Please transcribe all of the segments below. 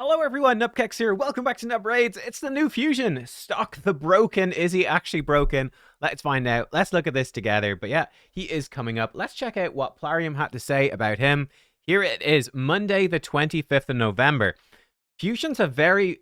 Hello everyone, nubkeks here. Welcome back to Nub Raids. It's the new fusion, Stokk the Broken. Is he actually broken? Let's find out. Let's look at this together. But yeah, he is coming up. Let's check out what Plarium had to say about him. Here it is, Monday the 25th of November. Fusions have very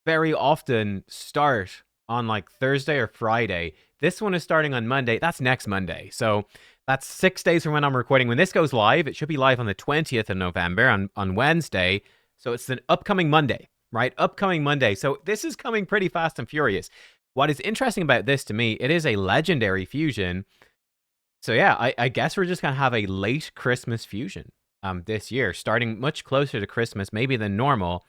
often start on like Thursday or Friday. This one is starting on Monday. That's next Monday. So that's 6 days from when I'm recording. When this goes live, it should be live on the 20th of November on Wednesday. So it's the upcoming Monday, right? Upcoming Monday. So this is coming pretty fast and furious. What is interesting about this to me, it is a legendary fusion. So yeah, I guess we're just going to have a late Christmas fusion this year, starting much closer to Christmas, maybe than normal,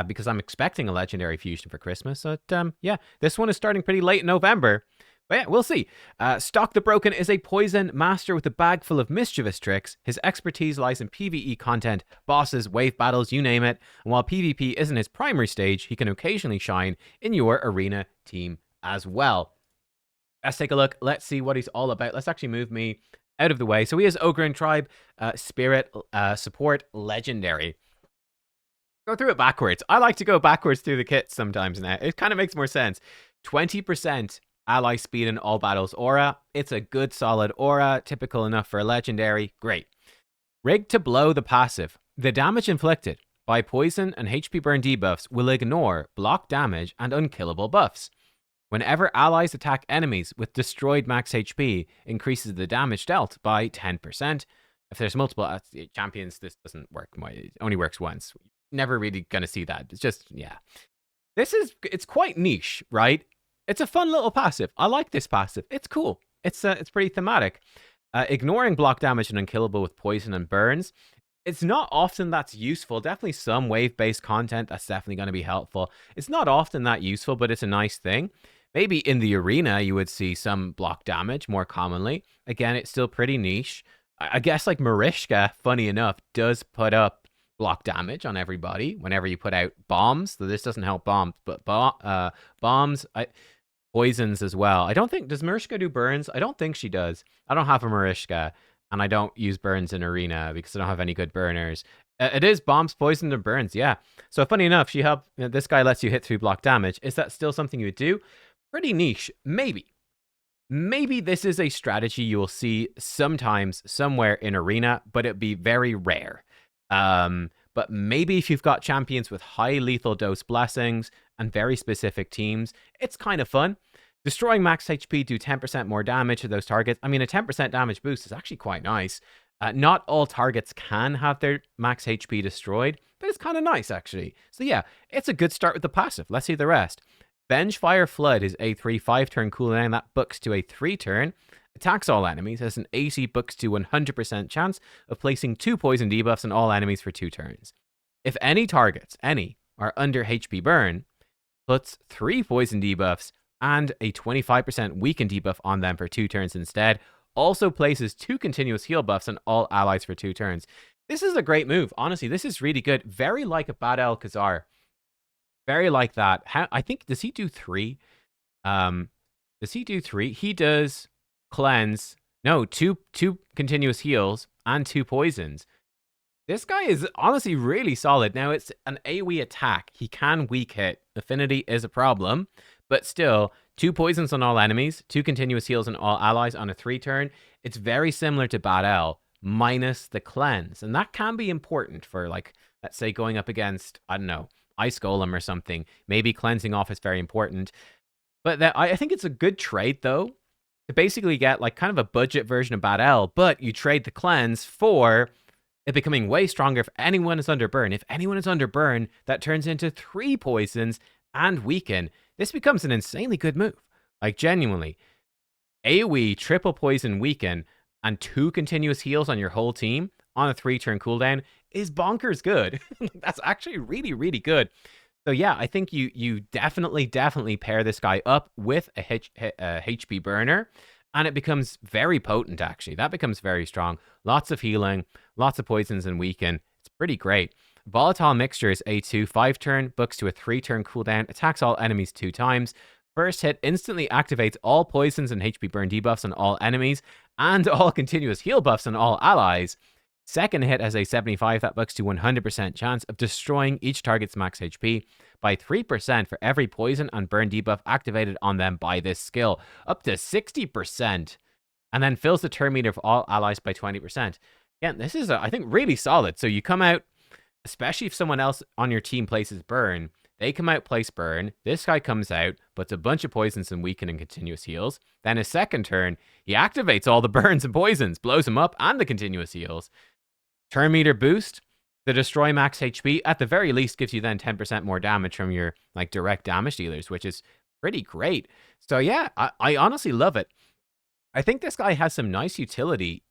because I'm expecting a legendary fusion for Christmas. So yeah, this one is starting pretty late in November. But yeah, we'll see. Stokk the Broken is a poison master with a bag full of mischievous tricks. His expertise lies in PvE content, bosses, wave battles, you name it. And while PvP isn't his primary stage, he can occasionally shine in your arena team as well. Let's take a look. Let's see what he's all about. Let's actually move me out of the way. So he is Ogre and Tribe, Spirit, Support, Legendary. Go through it backwards. I like to go backwards through the kits sometimes now. It kind of makes more sense. 20% ally speed in all battles aura. It's a good solid aura, typical enough for a legendary. Great. Rigged to blow the passive. The damage inflicted by poison and HP burn debuffs will ignore block damage and unkillable buffs. Whenever allies attack enemies with destroyed max HP, increases the damage dealt by 10%. If there's multiple champions, this doesn't work. It only works once. Never really gonna see that. It's just, yeah. It's quite niche, right? It's a fun little passive. I like this passive. It's cool. It's pretty thematic. Ignoring block damage and unkillable with poison and burns. It's not often that's useful. Definitely some wave-based content that's definitely going to be helpful. It's not often that useful, but it's a nice thing. Maybe in the arena you would see some block damage more commonly. Again, it's still pretty niche. I guess like Marishka, funny enough, does put up block damage on everybody whenever you put out bombs. So this doesn't help bombs, but bombs, poisons as well. I don't think, does Marishka do burns? I don't think she does. I don't have a Marishka, and I don't use burns in arena because I don't have any good burners. It is bombs, poison, and burns, yeah. So funny enough, this guy lets you hit through block damage. Is that still something you would do? Pretty niche, maybe. Maybe this is a strategy you will see sometimes somewhere in arena, but it'd be very rare. But maybe if you've got champions with high lethal dose blessings and very specific teams, it's kind of fun. Destroying max HP do 10% more damage to those targets. I mean, a 10% damage boost is actually quite nice. Not all targets can have their max HP destroyed, but it's kind of nice, actually. So yeah, it's a good start with the passive. Let's see the rest. Vengefire Flood is a 3/5-turn cooldown that books to a 3-turn. Attacks all enemies, has an 80 books to 100% chance of placing 2 poison debuffs on all enemies for 2 turns. If any targets, are under HP burn, puts 3 poison debuffs and a 25% weaken debuff on them for 2 turns instead. Also places 2 continuous heal buffs on all allies for 2 turns. This is a great move. Honestly, this is really good. Very like a Bad El Khazar. Very like that. I think, does he do 3? Does he do 3? He does cleanse. No, two continuous heals and 2 poisons. This guy is honestly really solid. Now, it's an AoE attack. He can weak hit. Affinity is a problem, but still, 2 poisons on all enemies, 2 continuous heals on all allies on a 3-turn. It's very similar to Bad El, minus the cleanse. And that can be important for, like, let's say going up against, I don't know, Ice Golem or something. Maybe cleansing off is very important. But I think it's a good trade, though, to basically get, like, kind of a budget version of Bad El, but you trade the cleanse for it becoming way stronger if anyone is under burn. If anyone is under burn, that turns into 3 poisons and weaken. This becomes an insanely good move. Like, genuinely. AoE, triple poison, weaken, and 2 continuous heals on your whole team on a 3-turn cooldown is bonkers good. That's actually really, really good. So yeah, I think you definitely pair this guy up with a HP burner, and it becomes very potent, actually. That becomes very strong. Lots of healing, lots of poisons and weaken. It's pretty great. Volatile Mixture is a 5-turn, books to a 3-turn cooldown, attacks all enemies 2 times. First hit instantly activates all poisons and HP burn debuffs on all enemies, and all continuous heal buffs on all allies. Second hit has a 75 that bucks to 100% chance of destroying each target's max HP by 3% for every poison and burn debuff activated on them by this skill, up to 60%, and then fills the turn meter of all allies by 20%. Again, this is, I think, really solid. So you come out, especially if someone else on your team places burn, they come out, place burn. This guy comes out, puts a bunch of poisons and weaken and continuous heals. Then his second turn, he activates all the burns and poisons, blows them up, and the continuous heals. Turn meter boost. The destroy max HP at the very least gives you then 10% more damage from your like direct damage dealers, which is pretty great. So yeah, I honestly love it. I think this guy has some nice utility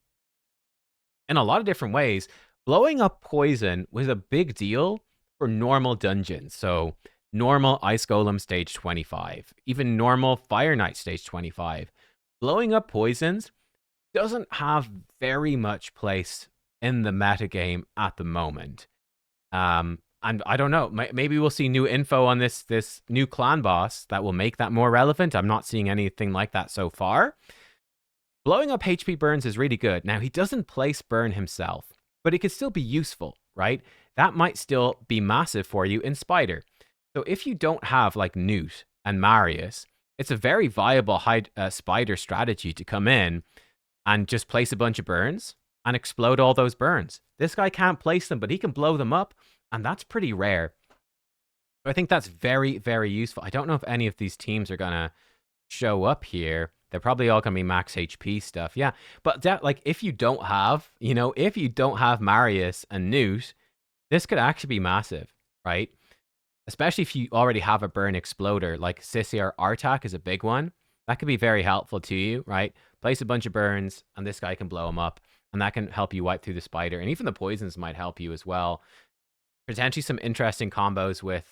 in a lot of different ways. Blowing up poison was a big deal for normal dungeons. So normal Ice Golem stage 25, even normal Fire Knight stage 25. Blowing up poisons doesn't have very much place in the metagame at the moment. And I don't know, maybe we'll see new info on this new clan boss that will make that more relevant. I'm not seeing anything like that so far. Blowing up HP burns is really good. Now, he doesn't place burn himself, but it could still be useful, right? That might still be massive for you in Spider. So if you don't have like Newt and Marius, it's a very viable Spider strategy to come in and just place a bunch of burns and explode all those burns. This guy can't place them, but he can blow them up, and that's pretty rare. So I think that's very, very useful. I don't know if any of these teams are going to show up here. They're probably all going to be max HP stuff. Yeah, but that, like, if you don't have, if you don't have Marius and Newt, this could actually be massive, right? Especially if you already have a burn exploder, like Sissy or Artak is a big one. That could be very helpful to you, right? Place a bunch of burns, and this guy can blow them up. And that can help you wipe through the spider. And even the poisons might help you as well. Potentially some interesting combos with,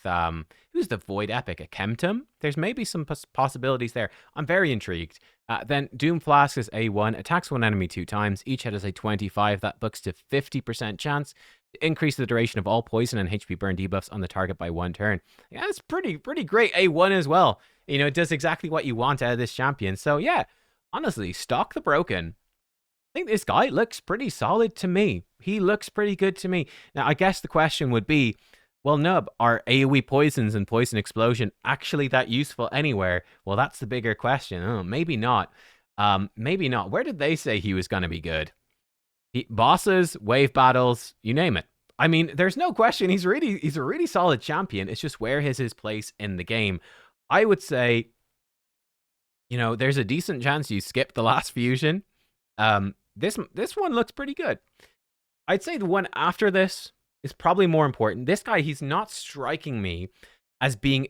who's the Void Epic? A Chemtum? There's maybe some possibilities there. I'm very intrigued. Then Doom Flask is A1, attacks one enemy 2 times. Each hit has a 25. That books to 50% chance to increase the duration of all poison and HP burn debuffs on the target by 1 turn. Yeah, it's pretty great. A1 as well. It does exactly what you want out of this champion. So yeah, honestly, Stokk the Broken. I think this guy looks pretty solid to me. He looks pretty good to me. Now, I guess the question would be, well, Nub, are AoE poisons and poison explosion actually that useful anywhere? Well, that's the bigger question. Oh, maybe not. Maybe not. Where did they say he was going to be good? Bosses, wave battles, you name it. I mean, there's no question. He's a really solid champion. It's just where is his place in the game? I would say, there's a decent chance you skip the last fusion. This one looks pretty good. I'd say the one after this is probably more important. This guy, he's not striking me as being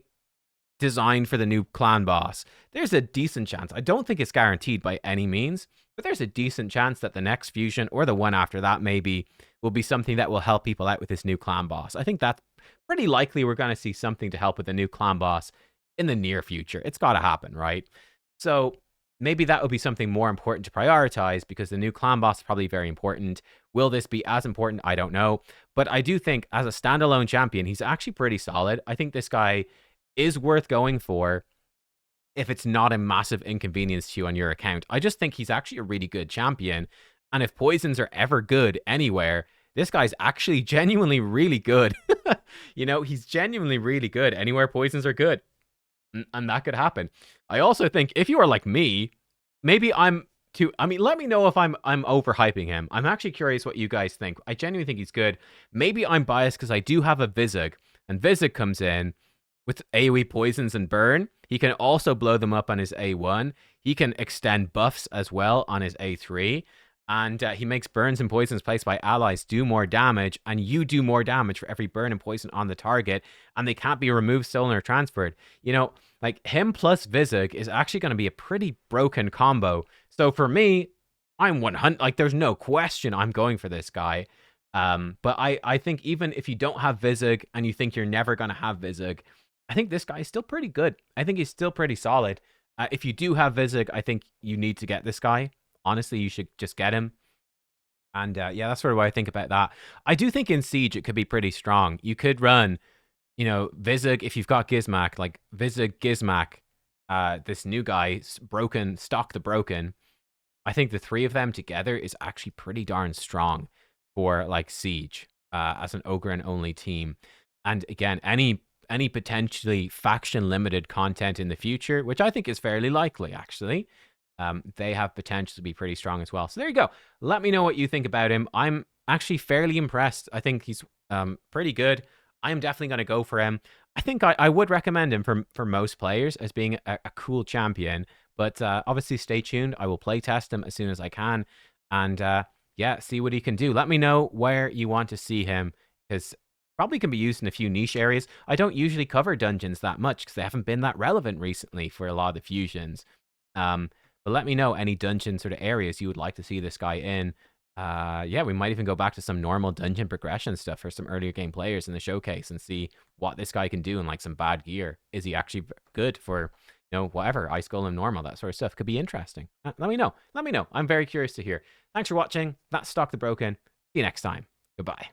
designed for the new clan boss. There's a decent chance. I don't think it's guaranteed by any means, but there's a decent chance that the next fusion or the one after that maybe will be something that will help people out with this new clan boss. I think that's pretty likely we're going to see something to help with the new clan boss in the near future. It's got to happen, right? So maybe that would be something more important to prioritize because the new clan boss is probably very important. Will this be as important? I don't know. But I do think as a standalone champion, he's actually pretty solid. I think this guy is worth going for if it's not a massive inconvenience to you on your account. I just think he's actually a really good champion. And if poisons are ever good anywhere, this guy's actually genuinely really good. He's genuinely really good anywhere poisons are good. And that could happen. I also think if you are like me, maybe I'm too. I mean, let me know if I'm overhyping him. I'm actually curious what you guys think. I genuinely think he's good. Maybe I'm biased because I do have a Vizig, and Vizig comes in with AoE poisons and burn. He can also blow them up on his A1. He can extend buffs as well on his A3. And he makes burns and poisons placed by allies do more damage, and you do more damage for every burn and poison on the target, and they can't be removed, stolen, or transferred. Like him plus Vizig is actually going to be a pretty broken combo. So for me, I'm 100. Like there's no question I'm going for this guy. But I think even if you don't have Vizig and you think you're never going to have Vizig, I think this guy is still pretty good. I think he's still pretty solid. If you do have Vizig, I think you need to get this guy. Honestly, you should just get him. And yeah, that's sort of what I think about that. I do think in Siege, it could be pretty strong. You could run, Vizig, if you've got Gizmak, like Vizig, Gizmak, this new guy, Stokk the Broken. I think the 3 of them together is actually pretty darn strong. for like Siege as an Ogre only team. And again, any potentially faction limited content in the future, which I think is fairly likely actually, they have potential to be pretty strong as well. So there you go. Let me know what you think about him. I'm actually fairly impressed. I think he's pretty good. I am definitely going to go for him. I think I would recommend him for most players as being a cool champion. But obviously, stay tuned. I will play test him as soon as I can. And yeah, see what he can do. Let me know where you want to see him, because probably can be used in a few niche areas. I don't usually cover dungeons that much because they haven't been that relevant recently for a lot of the fusions. But let me know any dungeon sort of areas you would like to see this guy in. Yeah, we might even go back to some normal dungeon progression stuff for some earlier game players in the showcase and see what this guy can do in like some bad gear. Is he actually good for, whatever, Ice Golem normal, that sort of stuff? Could be interesting. Let me know. Let me know. I'm very curious to hear. Thanks for watching. That's Stokk the Broken. See you next time. Goodbye.